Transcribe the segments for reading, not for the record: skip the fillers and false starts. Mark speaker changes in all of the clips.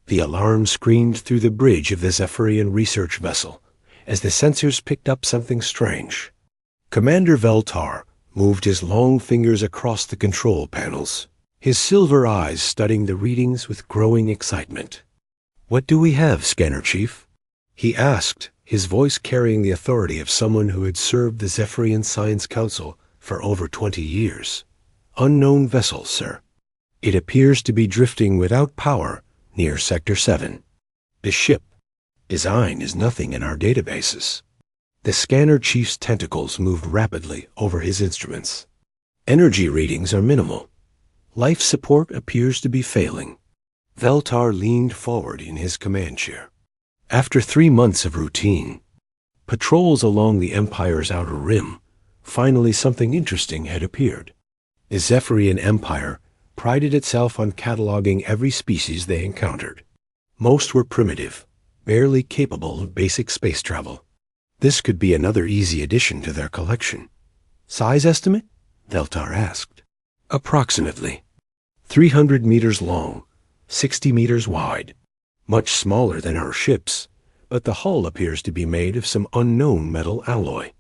Speaker 1: The alarm screamed through the bridge of the Zephyrian research vessel as the sensors picked up something strange. Commander Veltar moved his long fingers across the control panels, his silver eyes studying the readings with growing excitement. "What do we have, Scanner Chief?" he asked, his voice carrying the authority of someone who had served the Zephyrian Science Council for over 20 years. "Unknown vessel, sir. It appears to be drifting without power near Sector 7. The ship design is nothing in our databases." The Scanner Chief's tentacles moved rapidly over his instruments. "Energy readings are minimal. Life support appears to be failing." Veltar leaned forward in his command chair. After 3 months of routine patrols along the Empire's outer rim, finally something interesting had appeared. The Zephyrian Empire prided itself on cataloging every species they encountered. Most were primitive, barely capable of basic space travel. This could be another easy addition to their collection. "Size estimate?" Veltar asked. "Approximately 300 meters long, 60 meters wide. Much smaller than our ships, but the hull appears to be made of some unknown metal alloy.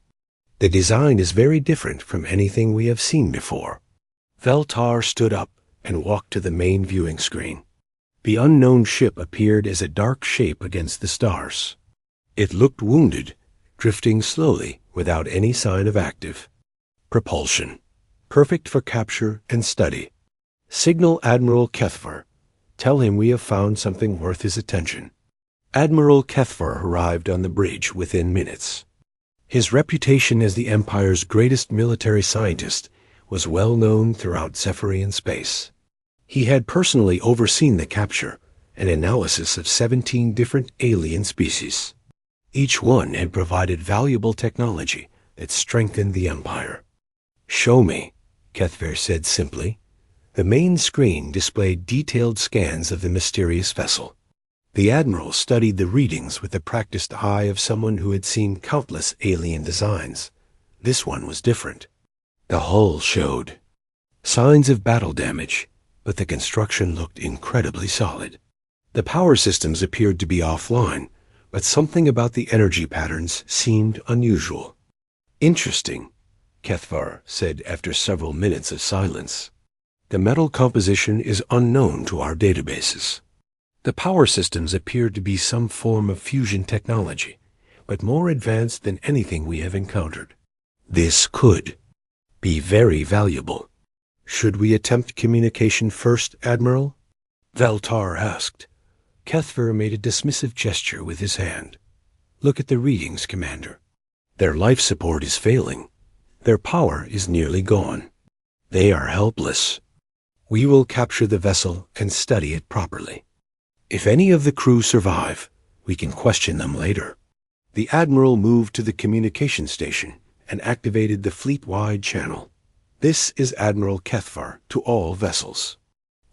Speaker 1: The design is very different from anything we have seen before." Veltar stood up and walked to the main viewing screen. The unknown ship appeared as a dark shape against the stars. It looked wounded, drifting slowly without any sign of active propulsion. Perfect for capture and study. "Signal Admiral Kethvar. Tell him we have found something worth his attention." Admiral Kethvar arrived on the bridge within minutes. His reputation as the Empire's greatest military scientist was well known throughout Zephyrian space. He had personally overseen the capture and analysis of 17 different alien species. Each one had provided valuable technology that strengthened the Empire. "Show me," Kethvar said simply. The main screen displayed detailed scans of the mysterious vessel. The Admiral studied the readings with the practiced eye of someone who had seen countless alien designs. This one was different. The hull showed signs of battle damage, but the construction looked incredibly solid. The power systems appeared to be offline, but something about the energy patterns seemed unusual. "Interesting," Kethvar said after several minutes of silence. "The metal composition is unknown to our databases. The power systems appear to be some form of fusion technology, but more advanced than anything we have encountered. This could be very valuable." "Should we attempt communication first, Admiral?" Veltar asked. Kethvar made a dismissive gesture with his hand. "Look at the readings, Commander. Their life support is failing. Their power is nearly gone. They are helpless. We will capture the vessel and study it properly. If any of the crew survive, we can question them later." The Admiral moved to the communication station and activated the fleet-wide channel. "This is Admiral Kethvar to all vessels.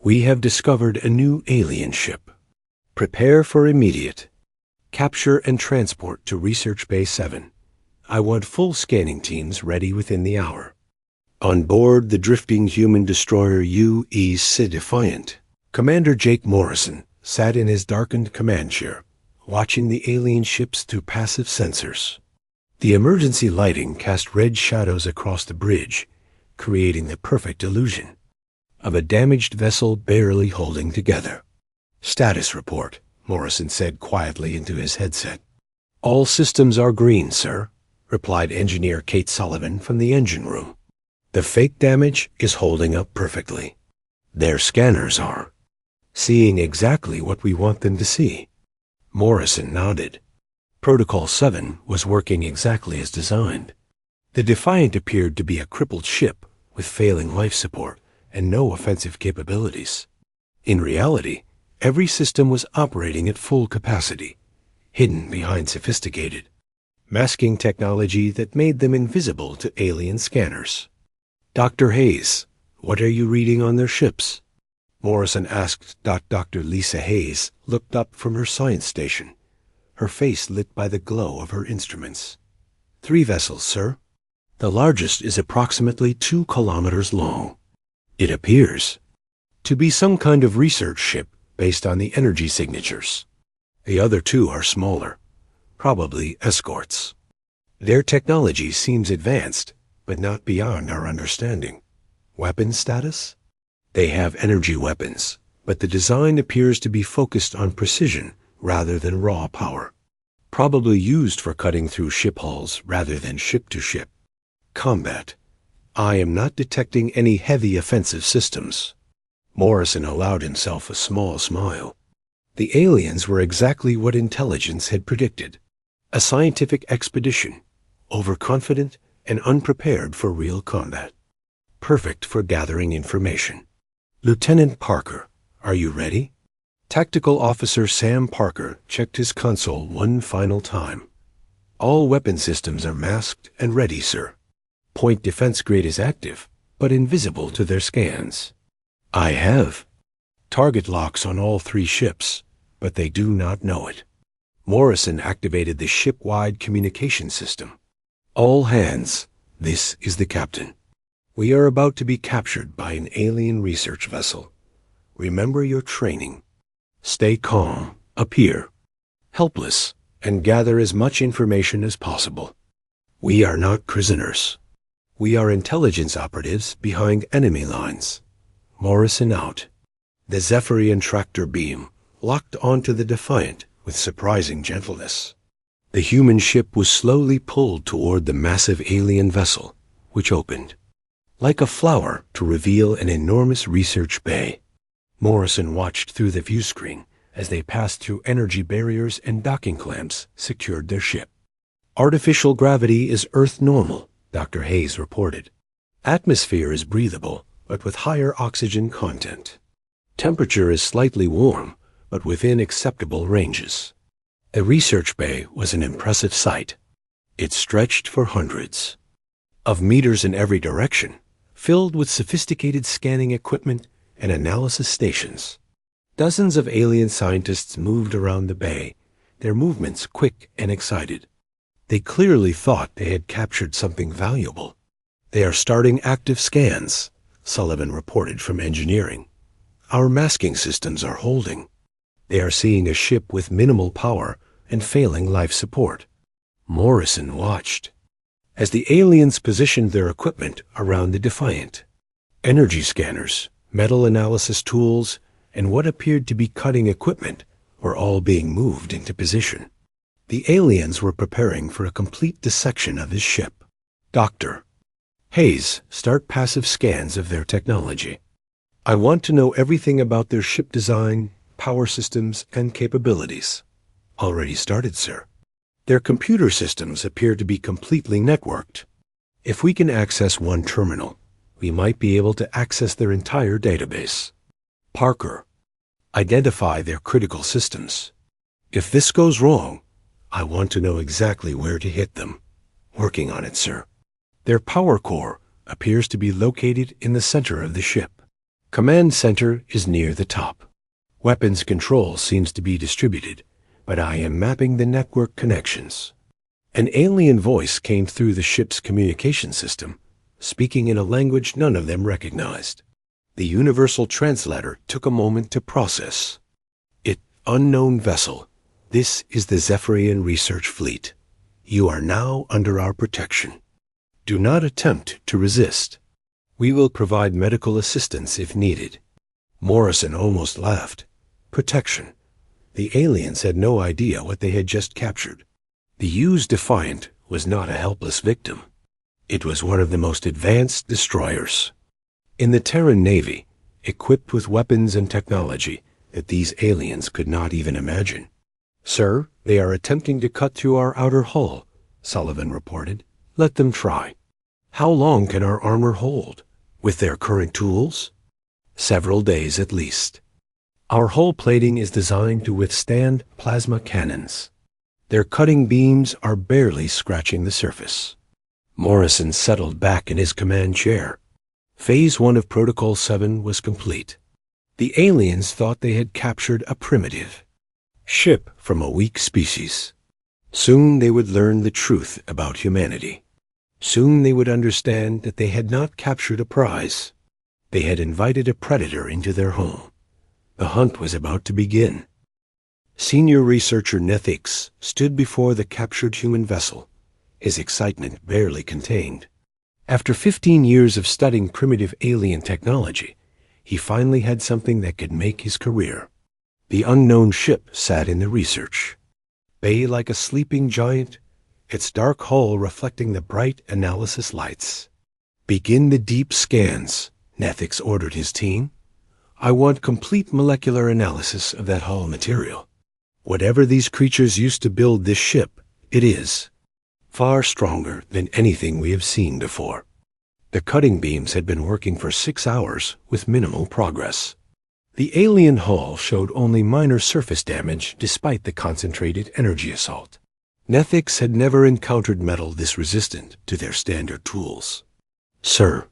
Speaker 1: We have discovered a new alien ship. Prepare for immediate capture and transport to Research Bay 7. I want full scanning teams ready within the hour." On board the drifting human destroyer U.E.S. Defiant, Commander Jake Morrison sat in his darkened command chair, watching the alien ships through passive sensors. The emergency lighting cast red shadows across the bridge, creating the perfect illusion of a damaged vessel barely holding together. "Status report," Morrison said quietly into his headset. "All systems are green, sir," replied Engineer Kate Sullivan from the engine room. "The fake damage is holding up perfectly. Their scanners are seeing exactly what we want them to see." Morrison nodded. Protocol 7 was working exactly as designed. The Defiant appeared to be a crippled ship with failing life support and no offensive capabilities. In reality, every system was operating at full capacity, hidden behind sophisticated masking technology that made them invisible to alien scanners. "Dr. Hayes, what are you reading on their ships?" Morrison asked. Dr. Lisa Hayes looked up from her science station, her face lit by the glow of her instruments. 3 vessels, sir. The largest is approximately 2 kilometers long. It appears to be some kind of research ship based on the energy signatures. The other two are smaller, probably escorts. Their technology seems advanced, but not beyond our understanding. Weapon status? They have energy weapons, but the design appears to be focused on precision rather than raw power. Probably used for cutting through ship hulls rather than ship to ship. Combat. I am not detecting any heavy offensive systems. Morrison allowed himself a small smile. The aliens were exactly what intelligence had predicted. A scientific expedition, overconfident and unprepared for real combat. Perfect for gathering information. Lieutenant Parker, are you ready? Tactical Officer Sam Parker checked his console one final time. All weapon systems are masked and ready, sir. Point defense grid is active, but invisible to their scans. I have. Target locks on all 3 ships, but they do not know it. Morrison activated the ship-wide communication system. All hands, this is the captain. We are about to be captured by an alien research vessel. Remember your training. Stay calm, appear helpless, and gather as much information as possible. We are not prisoners. We are intelligence operatives behind enemy lines. Morrison out. The Zephyrian tractor beam locked onto the Defiant with surprising gentleness. The human ship was slowly pulled toward the massive alien vessel, which opened, like a flower to reveal an enormous research bay. Morrison watched through the view screen as they passed through energy barriers and docking clamps secured their ship. Artificial gravity is Earth normal, Dr. Hayes reported. Atmosphere is breathable, but with higher oxygen content. Temperature is slightly warm, but within acceptable ranges. The research bay was an impressive sight. It stretched for hundreds of meters in every direction, filled with sophisticated scanning equipment and analysis stations. Dozens of alien scientists moved around the bay, their movements quick and excited. They clearly thought they had captured something valuable. They are starting active scans, Sullivan reported from engineering. Our masking systems are holding. They are seeing a ship with minimal power and failing life support. Morrison watched as the aliens positioned their equipment around the Defiant. Energy scanners, metal analysis tools, and what appeared to be cutting equipment were all being moved into position. The aliens were preparing for a complete dissection of his ship. Doctor Hayes, start passive scans of their technology. I want to know everything about their ship design, power systems, and capabilities. Already started, sir. Their computer systems appear to be completely networked. If we can access one terminal, we might be able to access their entire database. Parker, identify their critical systems. If this goes wrong, I want to know exactly where to hit them. Working on it, sir. Their power core appears to be located in the center of the ship. Command center is near the top. Weapons control seems to be distributed, but I am mapping the network connections. An alien voice came through the ship's communication system, speaking in a language none of them recognized. The universal translator took a moment to process. Unknown vessel, this is the Zephyrian Research Fleet. You are now under our protection. Do not attempt to resist. We will provide medical assistance if needed. Morrison almost laughed. Protection. The aliens had no idea what they had just captured. The used Defiant was not a helpless victim. It was one of the most advanced destroyers in the Terran Navy, equipped with weapons and technology that these aliens could not even imagine. Sir, they are attempting to cut through our outer hull, Sullivan reported. Let them try. How long can our armor hold? With their current tools? Several days at least. Our hull plating is designed to withstand plasma cannons. Their cutting beams are barely scratching the surface. Morrison settled back in his command chair. Phase 1 of Protocol 7 was complete. The aliens thought they had captured a primitive ship from a weak species. Soon they would learn the truth about humanity. Soon they would understand that they had not captured a prize. They had invited a predator into their home. The hunt was about to begin. Senior researcher Nethix stood before the captured human vessel, his excitement barely contained. After 15 years of studying primitive alien technology, he finally had something that could make his career. The unknown ship sat in the research bay like a sleeping giant, its dark hull reflecting the bright analysis lights. "Begin the deep scans," Nethix ordered his team. "I want complete molecular analysis of that hull material. Whatever these creatures used to build this ship, it is far stronger than anything we have seen before." The cutting beams had been working for 6 hours with minimal progress. The alien hull showed only minor surface damage despite the concentrated energy assault. Nethix had never encountered metal this resistant to their standard tools. "Sir,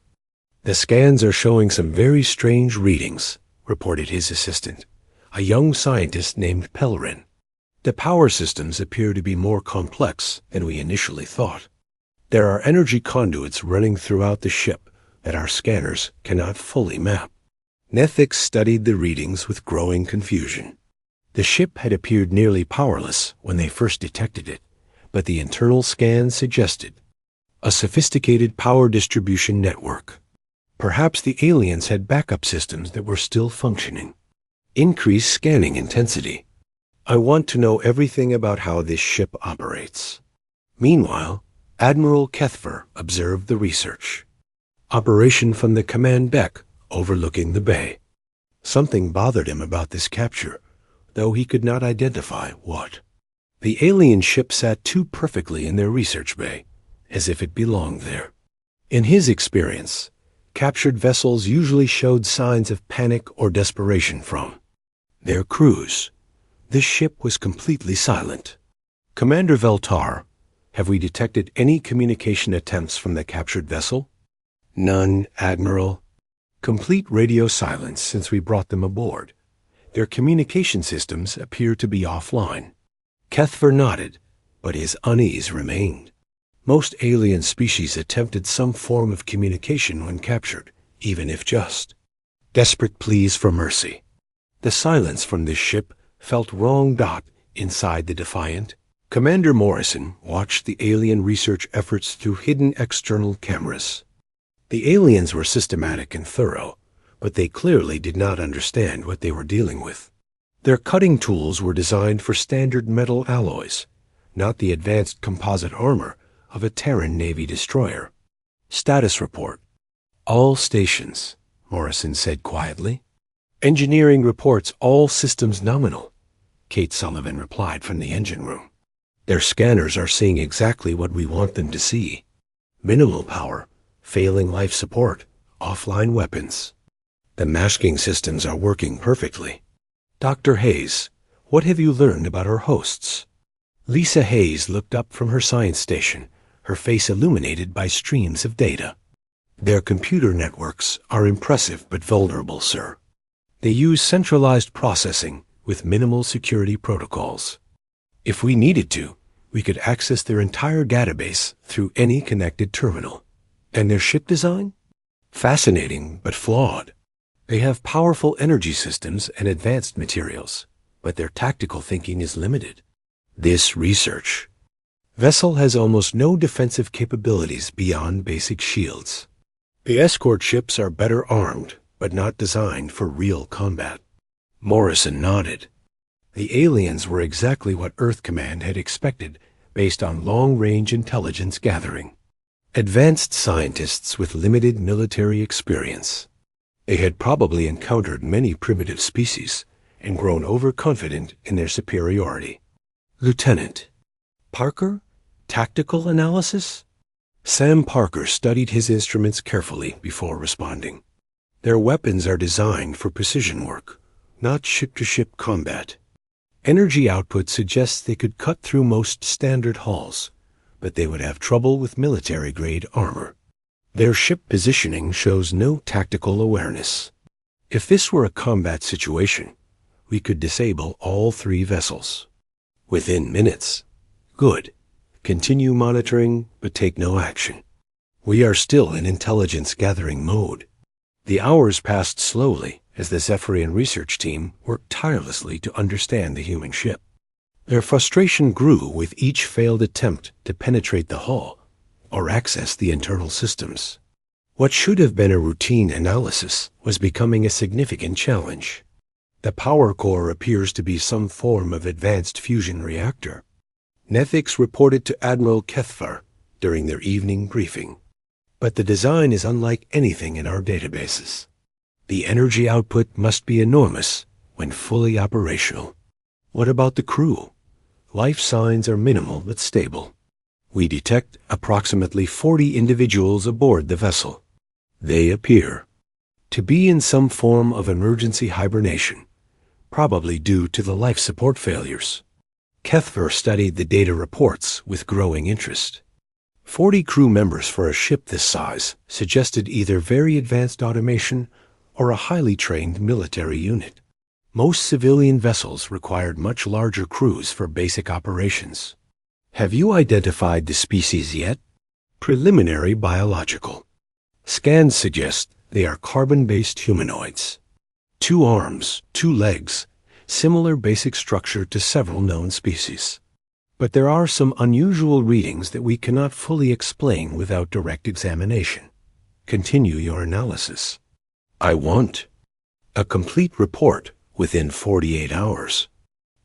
Speaker 1: the scans are showing some very strange readings," reported his assistant, a young scientist named Pelrin. "The power systems appear to be more complex than we initially thought. There are energy conduits running throughout the ship that our scanners cannot fully map." Nethix studied the readings with growing confusion. The ship had appeared nearly powerless when they first detected it, but the internal scans suggested a sophisticated power distribution network. Perhaps the aliens had backup systems that were still functioning. Increase scanning intensity. "I want to know everything about how this ship operates." Meanwhile, Admiral Kethver observed the research. Operation from the command deck overlooking the bay. Something bothered him about this capture, though he could not identify what. The alien ship sat too perfectly in their research bay, as if it belonged there. In his experience, captured vessels usually showed signs of panic or desperation from their crews. This ship was completely silent. "Commander Veltar, have we detected any communication attempts from the captured vessel?" "None, Admiral. Complete radio silence since we brought them aboard. Their communication systems appear to be offline." Kethver nodded, but his unease remained. Most alien species attempted some form of communication when captured, even if just desperate pleas for mercy. The silence from this ship felt wrong. Inside the Defiant, Commander Morrison watched the alien research efforts through hidden external cameras. The aliens were systematic and thorough, but they clearly did not understand what they were dealing with. Their cutting tools were designed for standard metal alloys, not the advanced composite armor of a Terran Navy destroyer. "Status report. All stations," Morrison said quietly. "Engineering reports all systems nominal," Kate Sullivan replied from the engine room. "Their scanners are seeing exactly what we want them to see. Minimal power, failing life support, offline weapons. The masking systems are working perfectly. Dr. Hayes, what have you learned about our hosts?" Lisa Hayes looked up from her science station, her face illuminated by streams of data. "Their computer networks are impressive but vulnerable, sir. They use centralized processing with minimal security protocols. If we needed to, we could access their entire database through any connected terminal. And their ship design? Fascinating but flawed. They have powerful energy systems and advanced materials, but their tactical thinking is limited. This research vessel has almost no defensive capabilities beyond basic shields. The escort ships are better armed, but not designed for real combat." Morrison nodded. The aliens were exactly what Earth Command had expected based on long-range intelligence gathering. Advanced scientists with limited military experience. They had probably encountered many primitive species and grown overconfident in their superiority. "Lieutenant Parker? Tactical analysis?" Sam Parker studied his instruments carefully before responding. "Their weapons are designed for precision work, not ship-to-ship combat. Energy output suggests they could cut through most standard hulls, but they would have trouble with military-grade armor. Their ship positioning shows no tactical awareness. If this were a combat situation, we could disable all 3 vessels. Within minutes. Good. Continue monitoring, but take no action. We are still in intelligence-gathering mode." The hours passed slowly as the Zephyrian research team worked tirelessly to understand the human ship. Their frustration grew with each failed attempt to penetrate the hull or access the internal systems. What should have been a routine analysis was becoming a significant challenge. The power core appears to be some form of advanced fusion reactor. Nethix reported to Admiral Kethvar during their evening briefing. But the design is unlike anything in our databases. The energy output must be enormous when fully operational. What about the crew? Life signs are minimal but stable. We detect approximately 40 individuals aboard the vessel. They appear to be in some form of emergency hibernation, probably due to the life support failures. Kethvar studied the data reports with growing interest. 40 crew members for a ship this size suggested either very advanced automation or a highly trained military unit. Most civilian vessels required much larger crews for basic operations. Have you identified the species yet? Preliminary biological. Scans suggest they are carbon-based humanoids. 2 arms, 2 legs, similar basic structure to several known species. But there are some unusual readings that we cannot fully explain without direct examination. Continue your analysis. I want a complete report within 48 hours.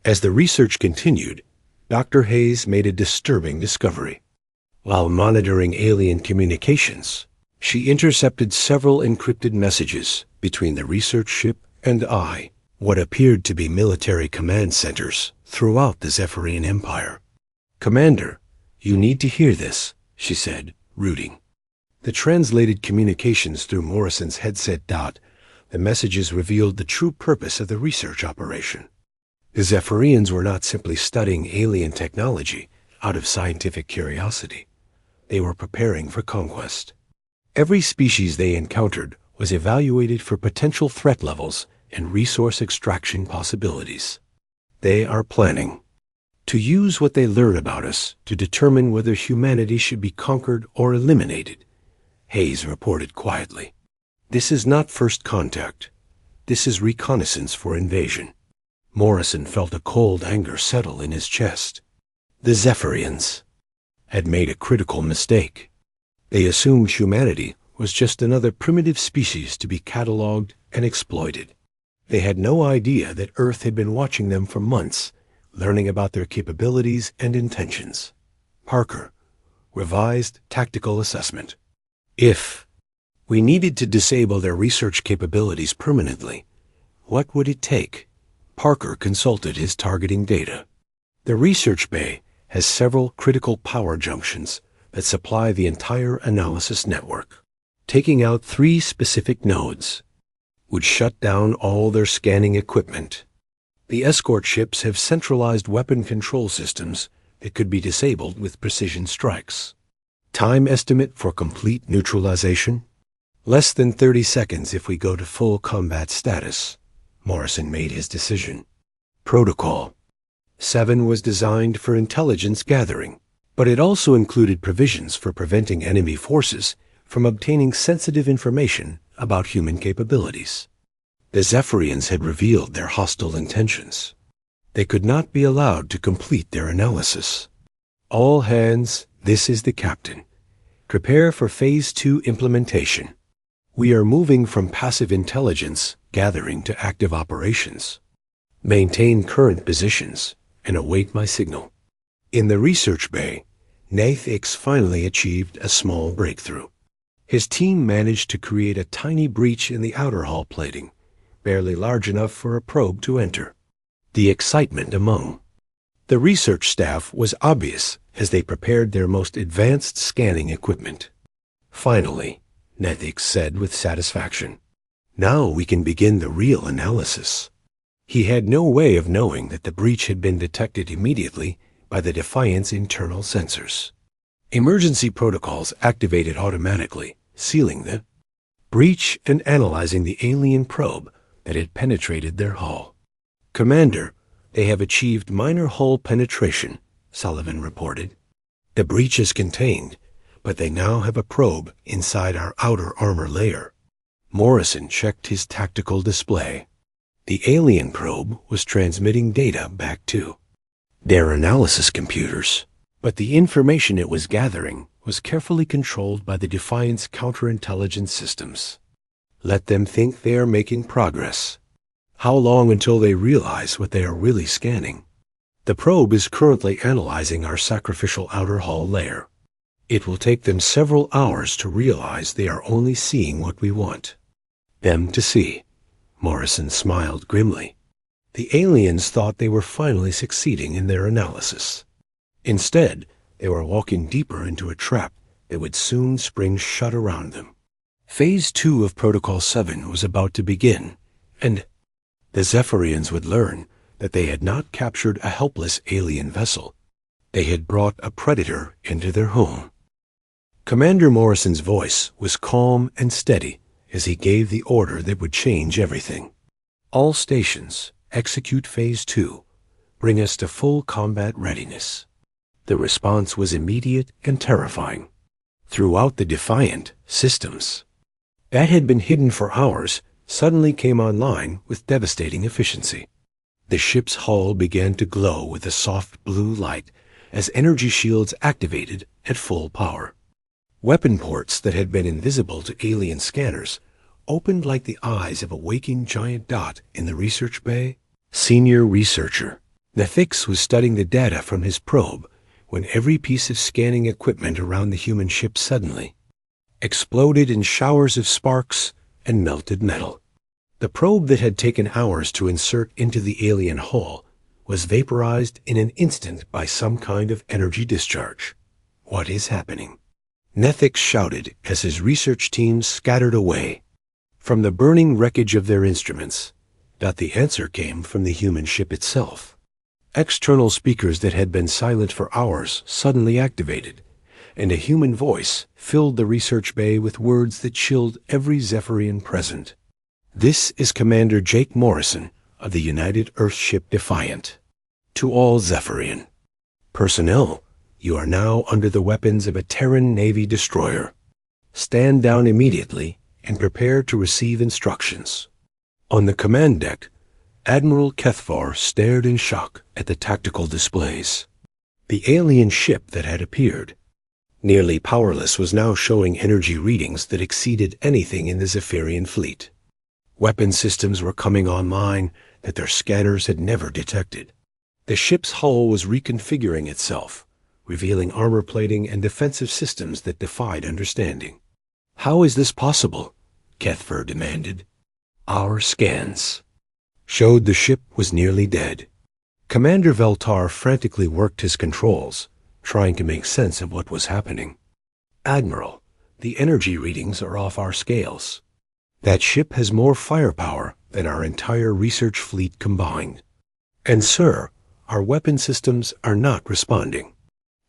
Speaker 1: As the research continued, Dr. Hayes made a disturbing discovery. While monitoring alien communications, she intercepted several encrypted messages between the research ship and what appeared to be military command centers throughout the Zephyrian Empire. Commander, you need to hear this, she said, rooting. The translated communications through Morrison's headset. The messages revealed the true purpose of the research operation. The Zephyrians were not simply studying alien technology out of scientific curiosity. They were preparing for conquest. Every species they encountered was evaluated for potential threat levels and resource extraction possibilities. They are planning to use what they learn about us to determine whether humanity should be conquered or eliminated, Hayes reported quietly. This is not first contact. This is reconnaissance for invasion. Morrison felt a cold anger settle in his chest. The Zephyrians had made a critical mistake. They assumed humanity was just another primitive species to be cataloged and exploited. They had no idea that Earth had been watching them for months, learning about their capabilities and intentions. Parker, revised tactical assessment. If we needed to disable their research capabilities permanently, what would it take? Parker consulted his targeting data. The research bay has several critical power junctions that supply the entire analysis network. Taking out 3 specific nodes would shut down all their scanning equipment. The escort ships have centralized weapon control systems that could be disabled with precision strikes. Time estimate for complete neutralization? Less than 30 seconds if we go to full combat status. Morrison made his decision. Protocol 7 was designed for intelligence gathering, but it also included provisions for preventing enemy forces from obtaining sensitive information about human capabilities. The Zephyrians had revealed their hostile intentions. They could not be allowed to complete their analysis. All hands, this is the captain. Prepare for Phase 2 implementation. We are moving from passive intelligence gathering to active operations. Maintain current positions and await my signal. In the research bay, Nethix finally achieved a small breakthrough. His team managed to create a tiny breach in the outer hull plating, barely large enough for a probe to enter. The excitement among the research staff was obvious as they prepared their most advanced scanning equipment. Finally, Nethix said with satisfaction, now we can begin the real analysis. He had no way of knowing that the breach had been detected immediately by the Defiant's internal sensors. Emergency protocols activated automatically, sealing the breach and analyzing the alien probe that had penetrated their hull. Commander, they have achieved minor hull penetration, Sullivan reported. The breach is contained, but they now have a probe inside our outer armor layer. Morrison checked his tactical display. The alien probe was transmitting data back to their analysis computers, but the information it was gathering was carefully controlled by the Defiant's counterintelligence systems. Let them think they are making progress. How long until they realize what they are really scanning? The probe is currently analyzing our sacrificial outer hull layer. It will take them several hours to realize they are only seeing what we want them to see. Morrison smiled grimly. The aliens thought they were finally succeeding in their analysis. Instead, they were walking deeper into a trap that would soon spring shut around them. Phase 2 of Protocol 7 was about to begin, and the Zephyrians would learn that they had not captured a helpless alien vessel. They had brought a predator into their home. Commander Morrison's voice was calm and steady as he gave the order that would change everything. All stations, execute Phase 2. Bring us to full combat readiness. The response was immediate and terrifying. Throughout the Defiant, systems that had been hidden for hours suddenly came online with devastating efficiency. The ship's hull began to glow with a soft blue light as energy shields activated at full power. Weapon ports that had been invisible to alien scanners opened like the eyes of a waking giant dot in the research bay. Senior researcher Nethix was studying the data from his probe when every piece of scanning equipment around the human ship suddenly exploded in showers of sparks and melted metal. The probe that had taken hours to insert into the alien hull was vaporized in an instant by some kind of energy discharge. What is happening? Nethix shouted as his research team scattered away. From the burning wreckage of their instruments, the answer came from the human ship itself. External speakers that had been silent for hours suddenly activated, and a human voice filled the research bay with words that chilled every Zephyrian present. This is Commander Jake Morrison of the United Earthship Defiant. To all Zephyrian personnel, you are now under the weapons of a Terran Navy destroyer. Stand down immediately and prepare to receive instructions. On the command deck, Admiral Kethvar stared in shock at the tactical displays. The alien ship that had appeared, nearly powerless, was now showing energy readings that exceeded anything in the Zephyrian fleet. Weapon systems were coming online that their scanners had never detected. The ship's hull was reconfiguring itself, revealing armor plating and defensive systems that defied understanding. How is this possible? Kethvar demanded. Our scans showed the ship was nearly dead. Commander Veltar frantically worked his controls, trying to make sense of what was happening. Admiral, the energy readings are off our scales. That ship has more firepower than our entire research fleet combined. And sir, our weapon systems are not responding.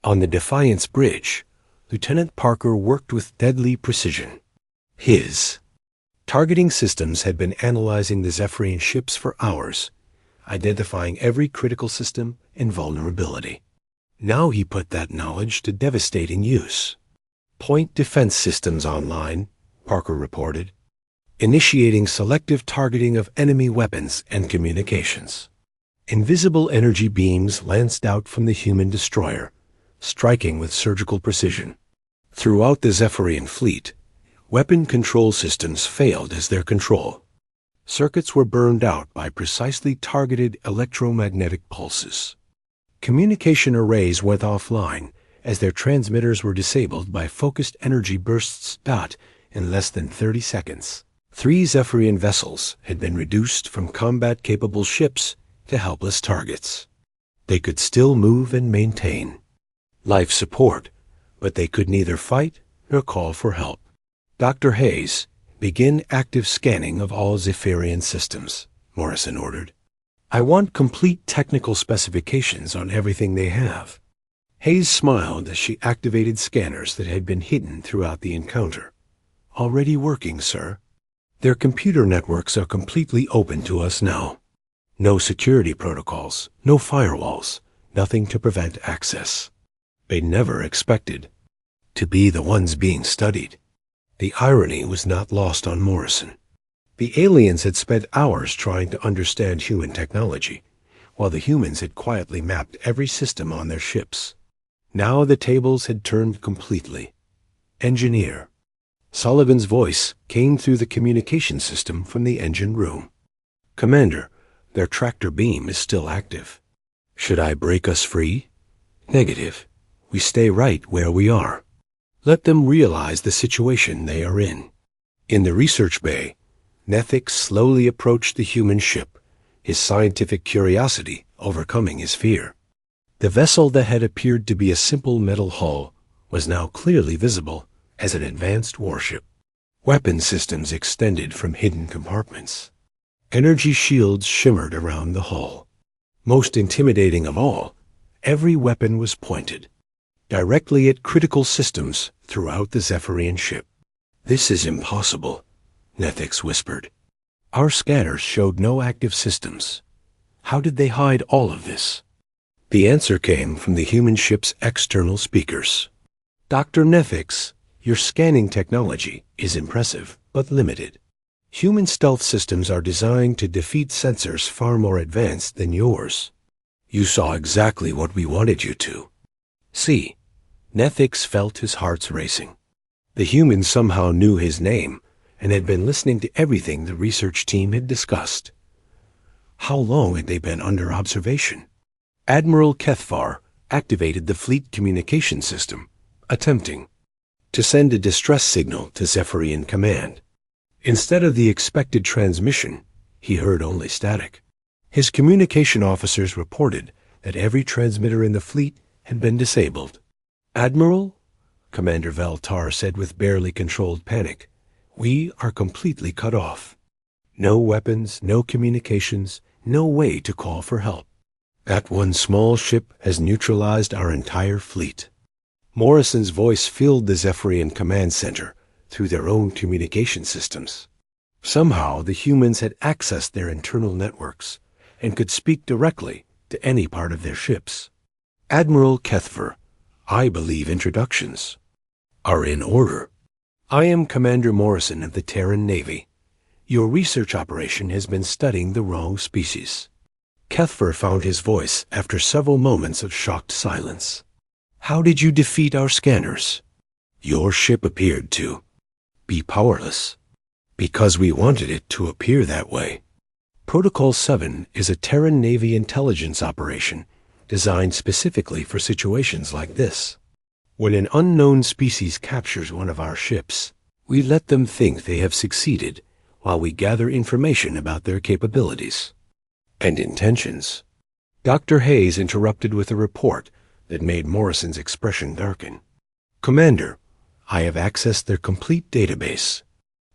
Speaker 1: On the Defiance bridge, Lieutenant Parker worked with deadly precision. His targeting systems had been analyzing the Zephyrian ships for hours, identifying every critical system and vulnerability. Now he put that knowledge to devastating use. Point defense systems online, Parker reported, initiating selective targeting of enemy weapons and communications. Invisible energy beams lanced out from the human destroyer, striking with surgical precision. Throughout the Zephyrian fleet, weapon control systems failed as their control. Circuits were burned out by precisely targeted electromagnetic pulses. Communication arrays went offline as their transmitters were disabled by focused energy bursts. In less than 30 seconds, 3 Zephyrian vessels had been reduced from combat-capable ships to helpless targets. They could still move and maintain life support, but they could neither fight nor call for help. Dr. Hayes, begin active scanning of all Zephyrian systems, Morrison ordered. I want complete technical specifications on everything they have. Hayes smiled as she activated scanners that had been hidden throughout the encounter. Already working, sir. Their computer networks are completely open to us now. No security protocols, no firewalls, nothing to prevent access. They never expected to be the ones being studied. The irony was not lost on Morrison. The aliens had spent hours trying to understand human technology, while the humans had quietly mapped every system on their ships. Now the tables had turned completely. Engineer. Sullivan's voice came through the communication system from the engine room. Commander, their tractor beam is still active. Should I break us free? Negative. We stay right where we are. Let them realize the situation they are in. In the research bay, Nethix slowly approached the human ship, his scientific curiosity overcoming his fear. The vessel that had appeared to be a simple metal hull was now clearly visible as an advanced warship. Weapon systems extended from hidden compartments. Energy shields shimmered around the hull. Most intimidating of all, every weapon was pointed directly at critical systems throughout the Zephyrian ship. "This is impossible," Nethix whispered. "Our scanners showed no active systems. How did they hide all of this?" The answer came from the human ship's external speakers. "Dr. Nethix, your scanning technology is impressive, but limited. Human stealth systems are designed to defeat sensors far more advanced than yours. You saw exactly what we wanted you to." See, Nethix felt his heart racing. The humans somehow knew his name and had been listening to everything the research team had discussed. How long had they been under observation? Admiral Kethvar activated the fleet communication system, attempting to send a distress signal to Zephyrian Command. Instead of the expected transmission, he heard only static. His communication officers reported that every transmitter in the fleet had been disabled. "Admiral," Commander Veltar said with barely controlled panic, "we are completely cut off. No weapons, no communications, no way to call for help. That one small ship has neutralized our entire fleet." Morrison's voice filled the Zephyrian command center through their own communication systems. Somehow the humans had accessed their internal networks and could speak directly to any part of their ships. "Admiral Kethvar, I believe introductions are in order. I am Commander Morrison of the Terran Navy. Your research operation has been studying the wrong species." Kethvar found his voice after several moments of shocked silence. "How did you defeat our scanners?" "Your ship appeared to be powerless because we wanted it to appear that way. Protocol 7 is a Terran Navy intelligence operation designed specifically for situations like this. When an unknown species captures one of our ships, we let them think they have succeeded while we gather information about their capabilities and intentions." Dr. Hayes interrupted with a report that made Morrison's expression darken. "Commander, I have accessed their complete database.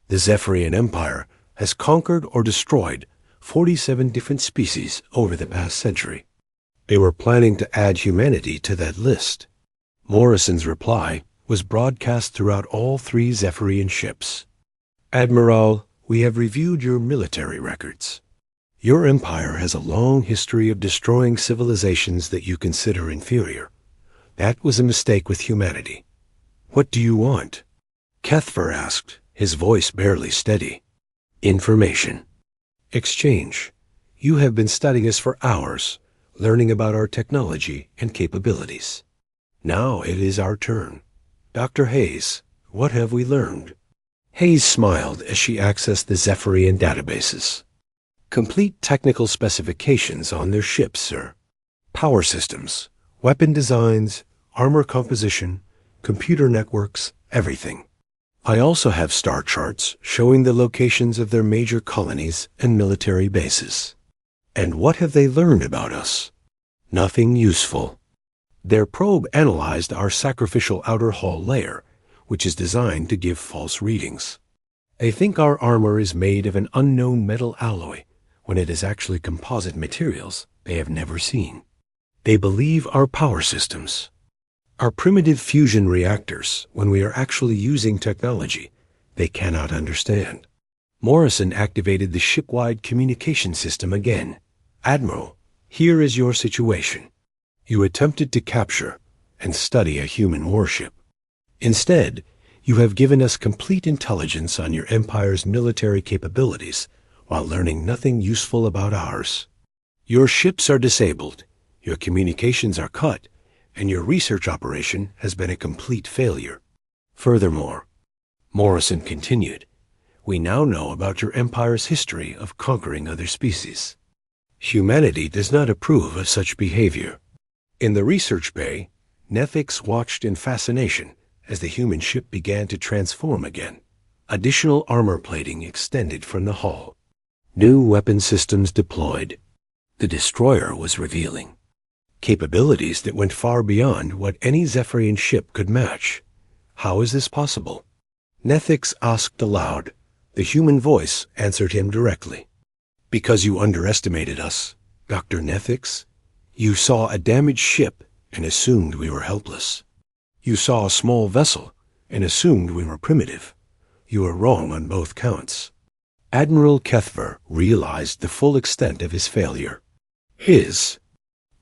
Speaker 1: The Zephyrian Empire has conquered or destroyed 47 different species over the past century. They were planning to add humanity to that list." Morrison's reply was broadcast throughout all 3 Zephyrian ships. "Admiral, we have reviewed your military records. Your empire has a long history of destroying civilizations that you consider inferior. That was a mistake with humanity. What do you want?" Kethvar asked, his voice barely steady. "Information. Exchange. You have been studying us for hours, learning about our technology and capabilities. Now it is our turn. Dr. Hayes, what have we learned?" Hayes smiled as she accessed the Zephyrian databases. "Complete technical specifications on their ships, sir. Power systems, weapon designs, armor composition, computer networks, everything. I also have star charts showing the locations of their major colonies and military bases." "And what have they learned about us?" "Nothing useful. Their probe analyzed our sacrificial outer hull layer, which is designed to give false readings. They think our armor is made of an unknown metal alloy, when it is actually composite materials they have never seen. They believe our power systems are primitive fusion reactors when we are actually using technology they cannot understand." Morrison activated the ship-wide communication system again. "Admiral, here is your situation. You attempted to capture and study a human warship. Instead, You have given us complete intelligence on your Empire's military capabilities, while learning nothing useful about ours. Your ships are disabled, your communications are cut, and your research operation has been a complete failure. Furthermore, Morrison continued, we now know about your Empire's history of conquering other species. Humanity does not approve of such behavior. In the research bay, Nethix watched in fascination as the human ship began to transform again. Additional armor plating extended from the hull. New weapon systems deployed. The destroyer was revealing capabilities that went far beyond what any Zephyrian ship could match. How is this possible? Nethix asked aloud. The human voice answered him directly. Because you underestimated us, Dr. Nethix. You saw a damaged ship and assumed we were helpless. You saw a small vessel and assumed we were primitive. You were wrong on both counts. Admiral Kethver realized the full extent of his failure. His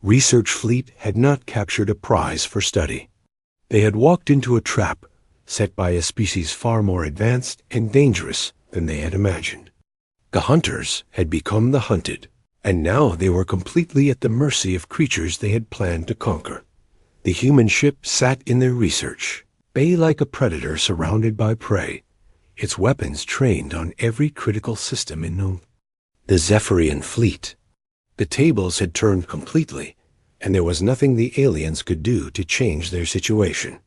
Speaker 1: research fleet had not captured a prize for study. They had walked into a trap set by a species far more advanced and dangerous than they had imagined. The hunters had become the hunted, and now they were completely at the mercy of creatures they had planned to conquer. The human ship sat in their research, bay like a predator surrounded by prey, its weapons trained on every critical system in known. The Zephyrian fleet. The tables had turned completely, and there was nothing the aliens could do to change their situation.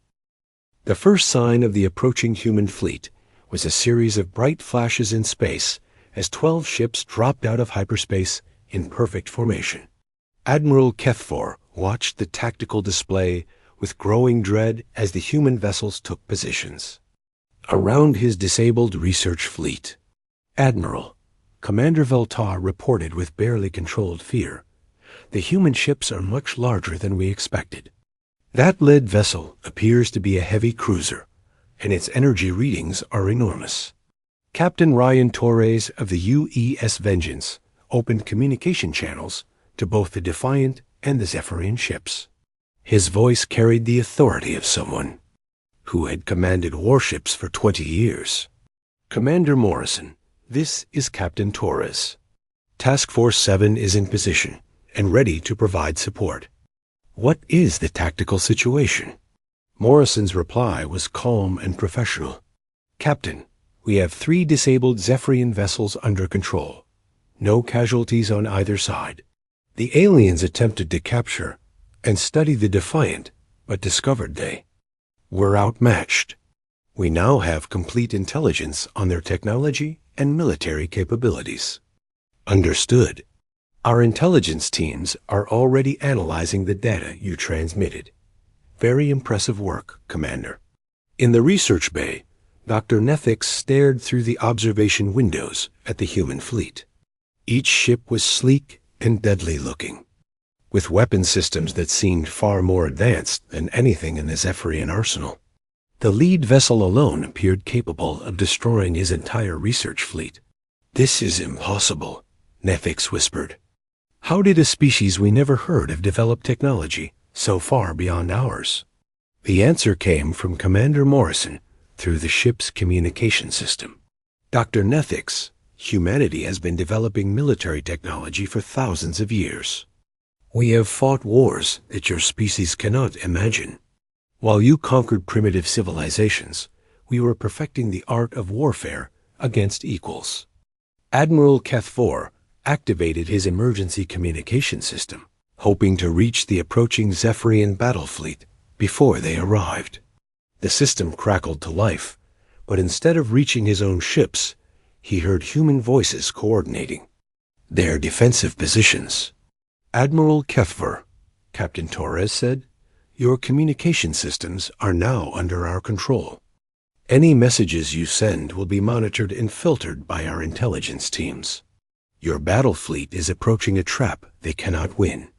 Speaker 1: The first sign of the approaching human fleet was a series of bright flashes in space as 12 ships dropped out of hyperspace in perfect formation. Admiral Kethfor watched the tactical display with growing dread as the human vessels took positions. Around his disabled research fleet, Admiral, Commander Veltar reported with barely controlled fear, the human ships are much larger than we expected. That lead vessel appears to be a heavy cruiser, and its energy readings are enormous. Captain Ryan Torres of the UES Vengeance opened communication channels to both the Defiant and the Zephyrian ships. His voice carried the authority of someone who had commanded warships for 20 years. Commander Morrison, this is Captain Torres. Task Force 7 is in position and ready to provide support. What is the tactical situation? Morrison's reply was calm and professional. Captain, we have 3 disabled Zephyrian vessels under control. No casualties on either side. The aliens attempted to capture and study the Defiant, but discovered they were outmatched. We now have complete intelligence on their technology and military capabilities. Understood. Our intelligence teams are already analyzing the data you transmitted. Very impressive work, Commander. In the research bay, Dr. Nethix stared through the observation windows at the human fleet. Each ship was sleek and deadly looking, with weapon systems that seemed far more advanced than anything in the Zephyrian arsenal. The lead vessel alone appeared capable of destroying his entire research fleet. This is impossible, Nethix whispered. How did a species we never heard of develop technology so far beyond ours? The answer came from Commander Morrison through the ship's communication system. Dr. Nethix, humanity has been developing military technology for thousands of years. We have fought wars that your species cannot imagine. While you conquered primitive civilizations, we were perfecting the art of warfare against equals. Admiral Kethfor activated his emergency communication system, hoping to reach the approaching Zephyrian battle fleet before they arrived. The system crackled to life, but instead of reaching his own ships, he heard human voices coordinating their defensive positions. Admiral Kethver, Captain Torres said, your communication systems are now under our control. Any messages you send will be monitored and filtered by our intelligence teams. Your battle fleet is approaching a trap they cannot win.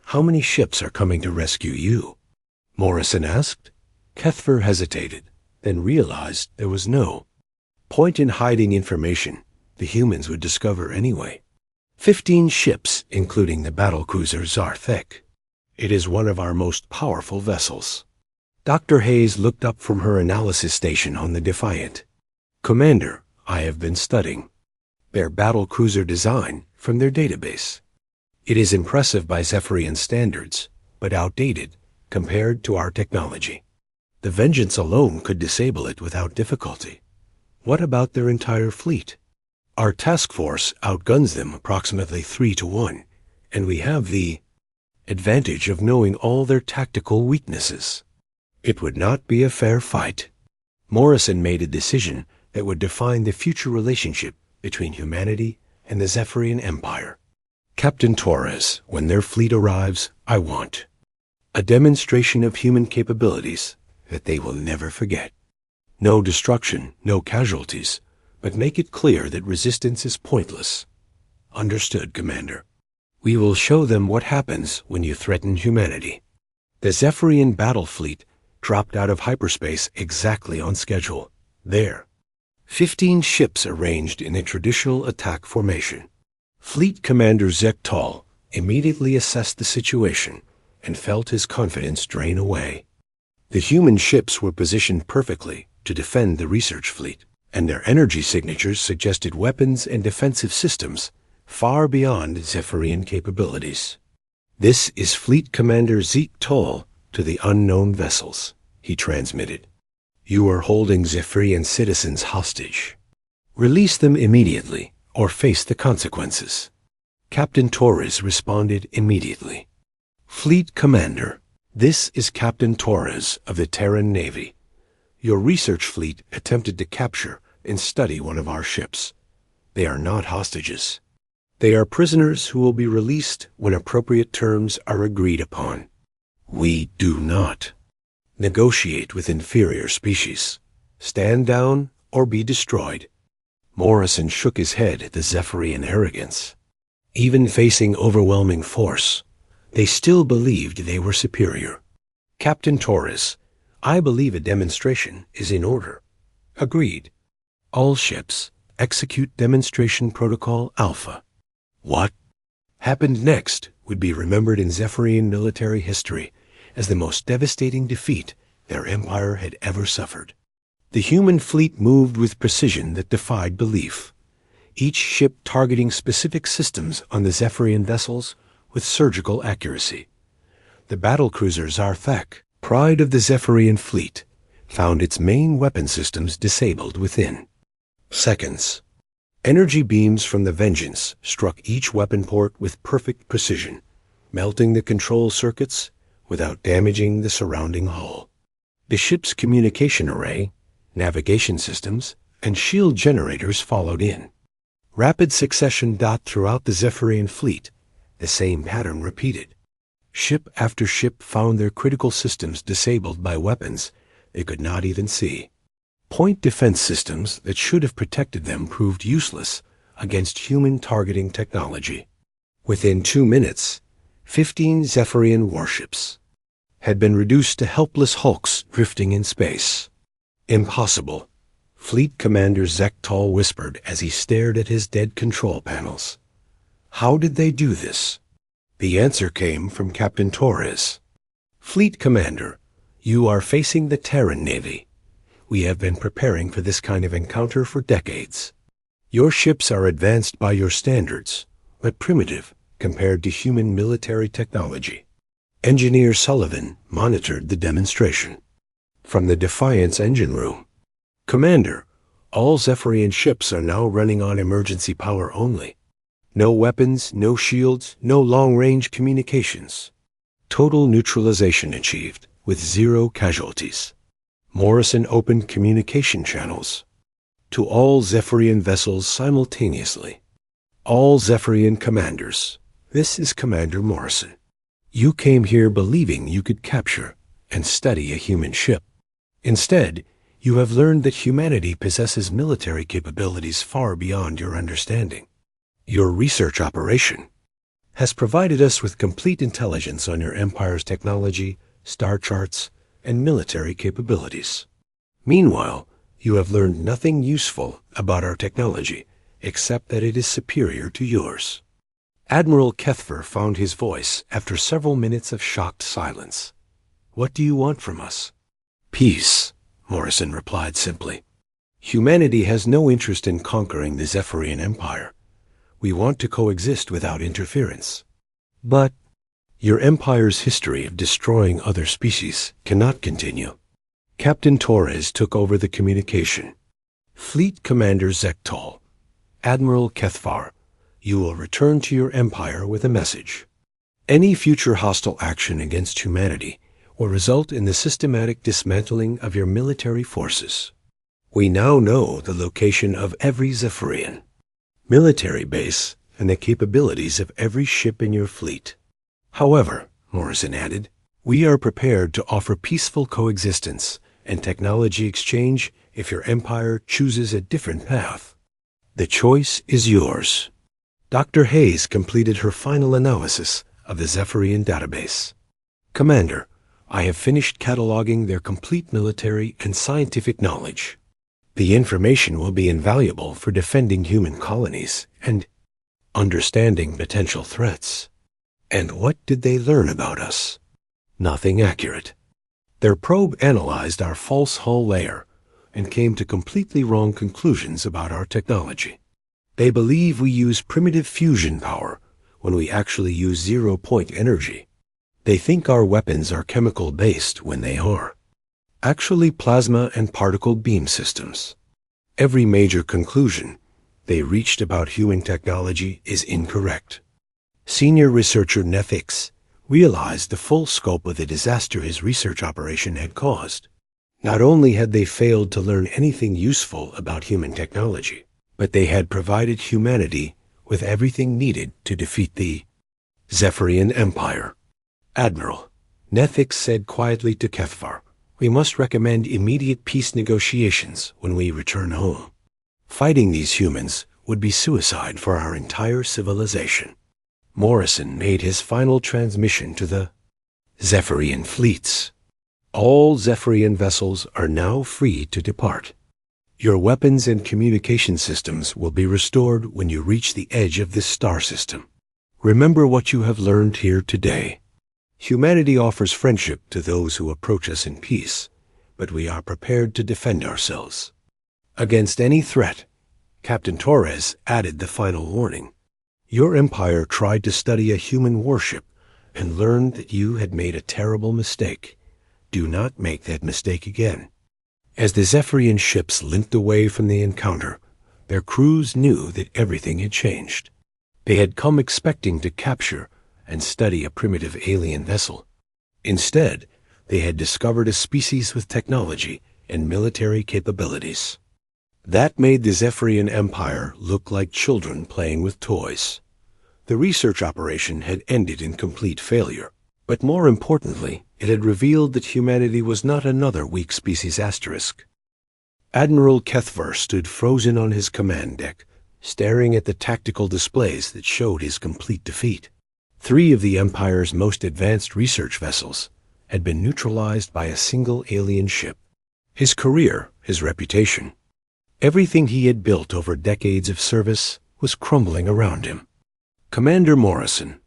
Speaker 1: How many ships are coming to rescue you? Morrison asked. Kethver hesitated, then realized there was no point in hiding information the humans would discover anyway. 15 ships, including the battlecruiser Zarthek. It is one of our most powerful vessels. Dr. Hayes looked up from her analysis station on the Defiant. Commander, I have been studying their battlecruiser design from their database. It is impressive by Zephyrian standards, but outdated compared to our technology. The Vengeance alone could disable it without difficulty. What about their entire fleet? Our task force outguns them approximately 3-1, and we have the advantage of knowing all their tactical weaknesses. It would not be a fair fight. Morrison made a decision that would define the future relationship between humanity and the Zephyrian Empire. Captain Torres, when their fleet arrives, I want a demonstration of human capabilities that they will never forget. No destruction, no casualties, but make it clear that resistance is pointless. Understood, Commander. We will show them what happens when you threaten humanity. The Zephyrian battle fleet dropped out of hyperspace exactly on schedule. There, 15 ships arranged in a traditional attack formation. Fleet Commander Zektal immediately assessed the situation and felt his confidence drain away. The human ships were positioned perfectly to defend the research fleet, and their energy signatures suggested weapons and defensive systems far beyond Zephyrian capabilities. This is Fleet Commander Zektal to the unknown vessels, he transmitted. You are holding Zephyrian citizens hostage. Release them immediately or face the consequences. Captain Torres responded immediately. Fleet Commander, this is Captain Torres of the Terran Navy. Your research fleet attempted to capture and study one of our ships. They are not hostages. They are prisoners who will be released when appropriate terms are agreed upon. We do not negotiate with inferior species. Stand down or be destroyed. Morrison shook his head at the Zephyrian arrogance. Even facing overwhelming force, they still believed they were superior. Captain Torres, I believe a demonstration is in order. Agreed. All ships execute Demonstration Protocol Alpha. What happened next would be remembered in Zephyrian military history as the most devastating defeat their empire had ever suffered. The human fleet moved with precision that defied belief, each ship targeting specific systems on the Zephyrian vessels with surgical accuracy. The battlecruiser Zarthak, pride of the Zephyrian fleet, found its main weapon systems disabled within seconds. Energy beams from the Vengeance struck each weapon port with perfect precision, melting the control circuits without damaging the surrounding hull. The ship's communication array, navigation systems, and shield generators followed in. Rapid succession throughout the Zephyrian fleet, the same pattern repeated. Ship after ship found their critical systems disabled by weapons they could not even see. Point defense systems that should have protected them proved useless against human targeting technology. Within 2 minutes, 15 Zephyrian warships had been reduced to helpless hulks drifting in space. Impossible, Fleet Commander Zektal whispered as he stared at his dead control panels. How did they do this? The answer came from Captain Torres. Fleet Commander, you are facing the Terran Navy. We have been preparing for this kind of encounter for decades. Your ships are advanced by your standards, but primitive compared to human military technology. Engineer Sullivan monitored the demonstration from the Defiant's engine room. Commander, all Zephyrian ships are now running on emergency power only. No weapons, no shields, no long-range communications. Total neutralization achieved with 0 casualties. Morrison opened communication channels to all Zephyrian vessels simultaneously. All Zephyrian commanders, this is Commander Morrison. You came here believing you could capture and study a human ship. Instead, you have learned that humanity possesses military capabilities far beyond your understanding. Your research operation has provided us with complete intelligence on your empire's technology, star charts, and military capabilities. Meanwhile, you have learned nothing useful about our technology except that it is superior to yours. Admiral Kethfer found his voice after several minutes of shocked silence. What do you want from us? Peace, Morrison replied simply. Humanity has no interest in conquering the Zephyrian Empire. We want to coexist without interference. But your Empire's history of destroying other species cannot continue. Captain Torres took over the communication. Fleet Commander Zektal, Admiral Kethvar, you will return to your Empire with a message. Any future hostile action against humanity will result in the systematic dismantling of your military forces. We now know the location of every Zephyrian military base and the capabilities of every ship in your fleet. However, Morrison added, we are prepared to offer peaceful coexistence and technology exchange if your Empire chooses a different path. The choice is yours. Dr. Hayes completed her final analysis of the Zephyrian database. Commander, I have finished cataloging their complete military and scientific knowledge. The information will be invaluable for defending human colonies and understanding potential threats. And what did they learn about us? Nothing accurate. Their probe analyzed our false hull layer and came to completely wrong conclusions about our technology. They believe we use primitive fusion power when we actually use zero-point energy. They think our weapons are chemical-based when they are actually plasma and particle beam systems. Every major conclusion they reached about human technology is incorrect. Senior researcher Nethix realized the full scope of the disaster his research operation had caused. Not only had they failed to learn anything useful about human technology, but they had provided humanity with everything needed to defeat the Zephyrian Empire. Admiral, Nethix said quietly to Kethvar, we must recommend immediate peace negotiations when we return home. Fighting these humans would be suicide for our entire civilization. Morrison made his final transmission to the Zephyrian fleets. All Zephyrian vessels are now free to depart. Your weapons and communication systems will be restored when you reach the edge of this star system. Remember what you have learned here today. Humanity offers friendship to those who approach us in peace, but we are prepared to defend ourselves against any threat. Captain Torres added the final warning. Your Empire tried to study a human warship and learned that you had made a terrible mistake. Do not make that mistake again. As the Zephyrian ships limped away from the encounter, their crews knew that everything had changed. They had come expecting to capture and study a primitive alien vessel. Instead, they had discovered a species with technology and military capabilities. That made the Zephyrian Empire look like children playing with toys. The research operation had ended in complete failure, but more importantly, it had revealed that humanity was not another weak species asterisk. Admiral Kethvar stood frozen on his command deck, staring at the tactical displays that showed his complete defeat. 3 of the Empire's most advanced research vessels had been neutralized by a single alien ship. His career, his reputation, everything he had built over decades of service was crumbling around him. Commander Morrison,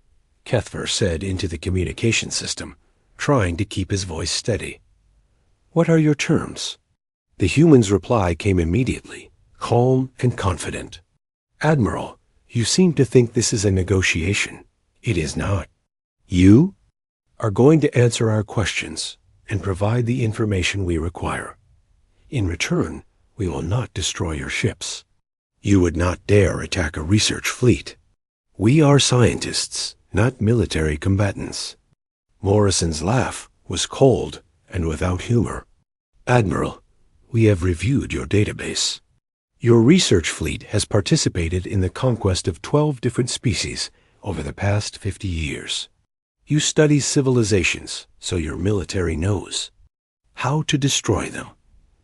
Speaker 1: Kethvar said into the communication system, trying to keep his voice steady. What are your terms? The human's reply came immediately, calm and confident. Admiral, you seem to think this is a negotiation. It is not. You are going to answer our questions and provide the information we require. In return, we will not destroy your ships. You would not dare attack a research fleet. We are scientists, not military combatants. Morrison's laugh was cold and without humor. Admiral, we have reviewed your database. Your research fleet has participated in the conquest of 12 different species over the past 50 years. You study civilizations, so your military knows how to destroy them.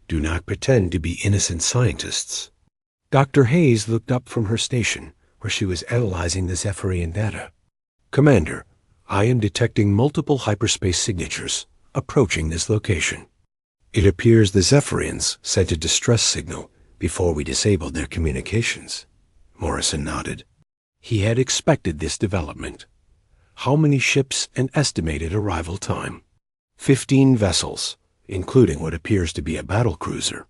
Speaker 1: Do not pretend to be innocent scientists. Dr. Hayes looked up from her station, where she was analyzing the Zephyrian data. Commander, I am detecting multiple hyperspace signatures approaching this location. It appears the Zephyrians sent a distress signal before we disabled their communications. Morrison nodded. He had expected this development. How many ships and estimated arrival time? 15 vessels, including what appears to be a battlecruiser.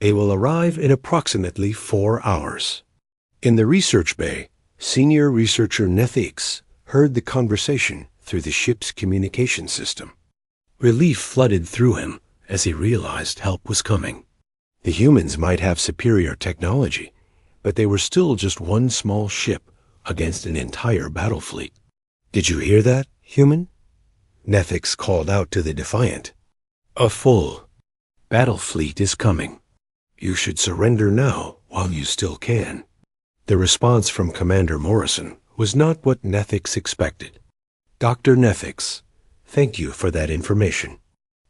Speaker 1: They will arrive in approximately 4 hours. In the research bay, senior researcher Nethix heard the conversation through the ship's communication system. Relief flooded through him as he realized help was coming. The humans might have superior technology, but they were still just one small ship against an entire battle fleet. "Did you hear that, human?" Nethix called out to the Defiant. "A full battle fleet is coming. You should surrender now while you still can." The response from Commander Morrison was not what Nethix expected. "Dr. Nethix, thank you for that information.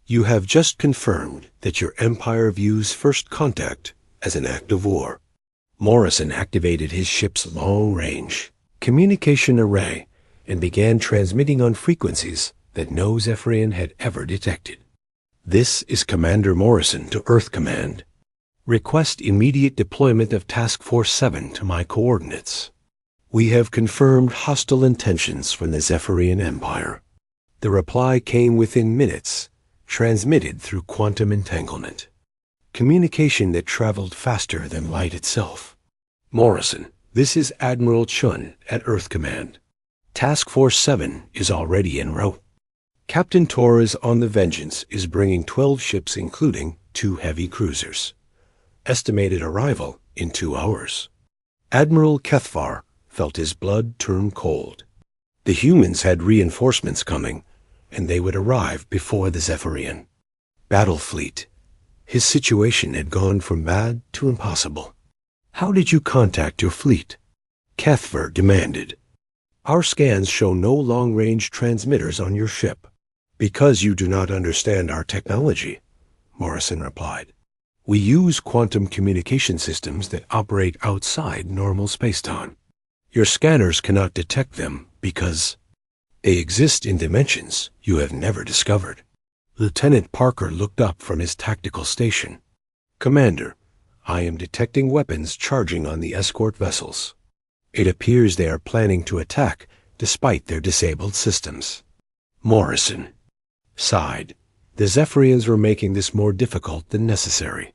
Speaker 1: You have just confirmed that your Empire views first contact as an act of war." Morrison activated his ship's long-range communication array and began transmitting on frequencies that no Zephyrian had ever detected. "This is Commander Morrison to Earth Command. Request immediate deployment of Task Force 7 to my coordinates. We have confirmed hostile intentions from the Zephyrian Empire." The reply came within minutes, transmitted through quantum entanglement. Communication that traveled faster than light itself. "Morrison, this is Admiral Chun at Earth Command. Task Force 7 is already en route. Captain Torres on the Vengeance is bringing 12 ships including 2 heavy cruisers. Estimated arrival in 2 hours." Admiral Kethvar felt his blood turn cold. The humans had reinforcements coming, and they would arrive before the Zephyrian battle fleet. His situation had gone from bad to impossible. "How did you contact your fleet?" Kethvar demanded. "Our scans show no long-range transmitters on your ship." "Because you do not understand our technology," Morrison replied. "We use quantum communication systems that operate outside normal spacetime. Your scanners cannot detect them because they exist in dimensions you have never discovered." Lieutenant Parker looked up from his tactical station. "Commander, I am detecting weapons charging on the escort vessels. It appears they are planning to attack despite their disabled systems." Morrison sighed. The Zephyrians were making this more difficult than necessary.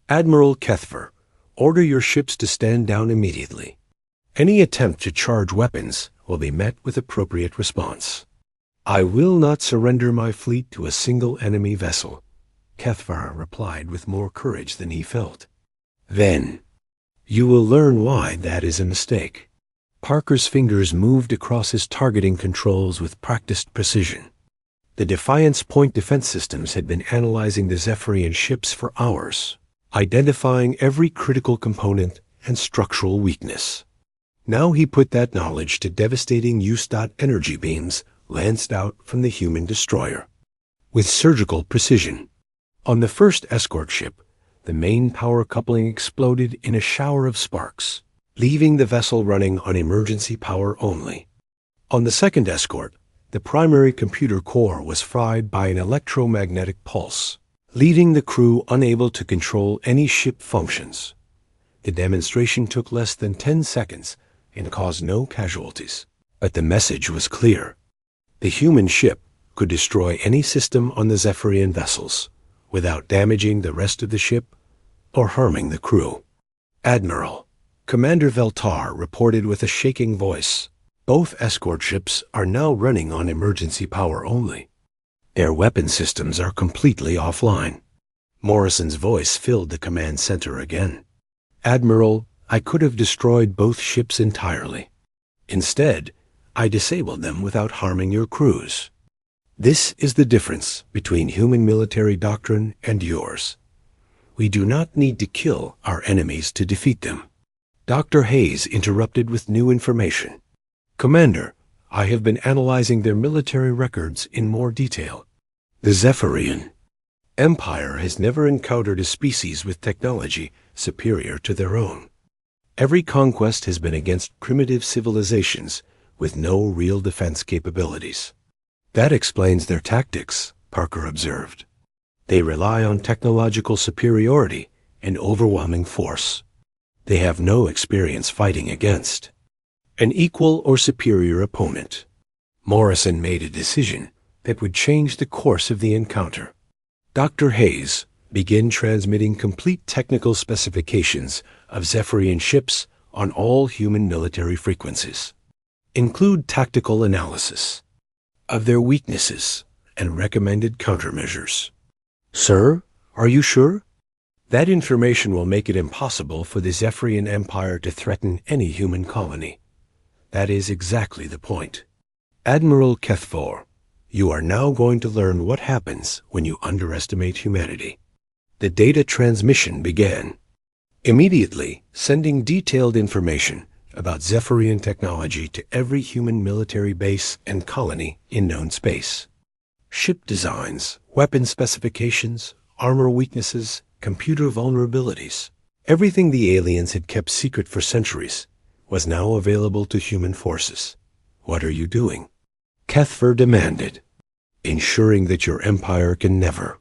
Speaker 1: "Admiral Kethvar, order your ships to stand down immediately. Any attempt to charge weapons will be met with appropriate response." "I will not surrender my fleet to a single enemy vessel," Kethvar replied with more courage than he felt. "Then you will learn why that is a mistake." Parker's fingers moved across his targeting controls with practiced precision. The Defiant's point defense systems had been analyzing the Zephyrian ships for hours, identifying every critical component and structural weakness. Now he put that knowledge to devastating U-Stot energy beams lanced out from the human destroyer. With surgical precision, on the first escort ship, the main power coupling exploded in a shower of sparks, leaving the vessel running on emergency power only. On the second escort, the primary computer core was fried by an electromagnetic pulse, leaving the crew unable to control any ship functions. The demonstration took less than 10 seconds and caused no casualties, but the message was clear. The human ship could destroy any system on the Zephyrian vessels without damaging the rest of the ship or harming the crew. "Admiral," Commander Veltar reported with a shaking voice, "both escort ships are now running on emergency power only. Their weapon systems are completely offline." Morrison's voice filled the command center again. "Admiral, I could have destroyed both ships entirely. Instead, I disabled them without harming your crews. This is the difference between human military doctrine and yours. We do not need to kill our enemies to defeat them." Dr. Hayes interrupted with new information. "Commander, I have been analyzing their military records in more detail. The Zephyrian Empire has never encountered a species with technology superior to their own. Every conquest has been against primitive civilizations with no real defense capabilities." "That explains their tactics," Parker observed. "They rely on technological superiority and overwhelming force. They have no experience fighting against an equal or superior opponent." Morrison made a decision that would change the course of the encounter. Dr. Hayes, begin transmitting complete technical specifications of Zephyrian ships on all human military frequencies. Include tactical analysis of their weaknesses and recommended countermeasures. Sir, are you sure? That information will make it impossible for the Zephyrian Empire to threaten any human colony. That is exactly the point. Admiral Kethfor, you are now going to learn what happens when you underestimate humanity. The data transmission began, immediately sending detailed information about Zephyrian technology to every human military base and colony in known space. Ship designs, weapon specifications, armor weaknesses, computer vulnerabilities. Everything the aliens had kept secret for centuries was now available to human forces. What are you doing? Kethfor demanded. Ensuring that your empire can never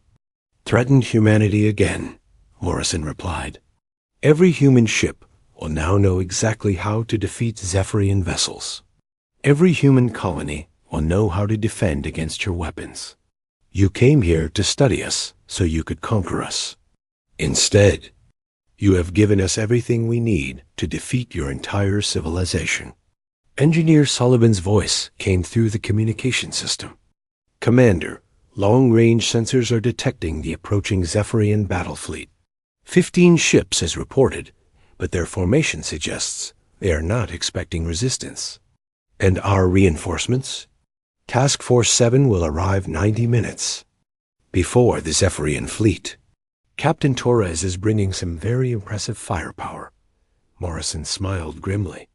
Speaker 1: threaten humanity again, Morrison replied. Every human ship will now know exactly how to defeat Zephyrian vessels. Every human colony will know how to defend against your weapons. You came here to study us so you could conquer us. Instead, you have given us everything we need to defeat your entire civilization. Engineer Sullivan's voice came through the communication system. Commander, long-range sensors are detecting the approaching Zephyrian battle fleet. 15 ships as reported, but their formation suggests they are not expecting resistance. And our reinforcements? Task Force 7 will arrive 90 minutes before the Zephyrian fleet. Captain Torres is bringing some very impressive firepower. Morrison smiled grimly.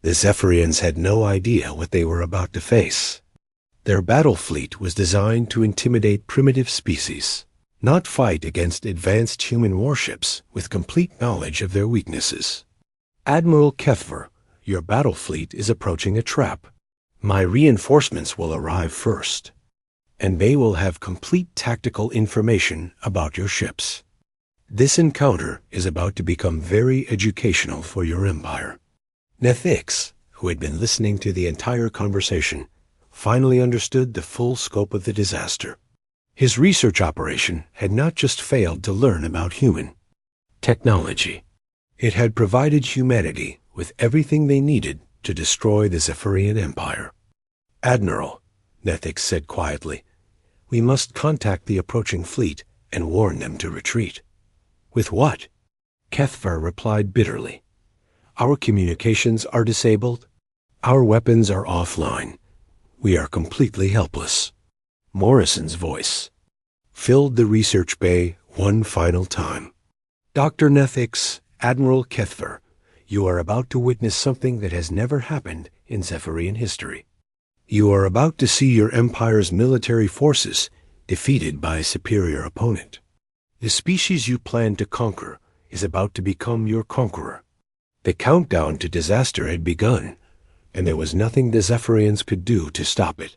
Speaker 1: The Zephyrians had no idea what they were about to face. Their battle fleet was designed to intimidate primitive species, not fight against advanced human warships with complete knowledge of their weaknesses. Admiral Kethfor, your battle fleet is approaching a trap. My reinforcements will arrive first, and they will have complete tactical information about your ships. This encounter is about to become very educational for your empire. Nethix, who had been listening to the entire conversation, finally understood the full scope of the disaster. His research operation had not just failed to learn about human technology. It had provided humanity with everything they needed to destroy the Zephyrian Empire. Admiral, Nethix said quietly, we must contact the approaching fleet and warn them to retreat. With what? Kethfor replied bitterly. Our communications are disabled. Our weapons are offline. We are completely helpless. Morrison's voice filled the research bay one final time. Dr. Nethix, Admiral Kethfor, you are about to witness something that has never happened in Zephyrian history. You are about to see your empire's military forces defeated by a superior opponent. The species you plan to conquer is about to become your conqueror. The countdown to disaster had begun, and there was nothing the Zephyrians could do to stop it.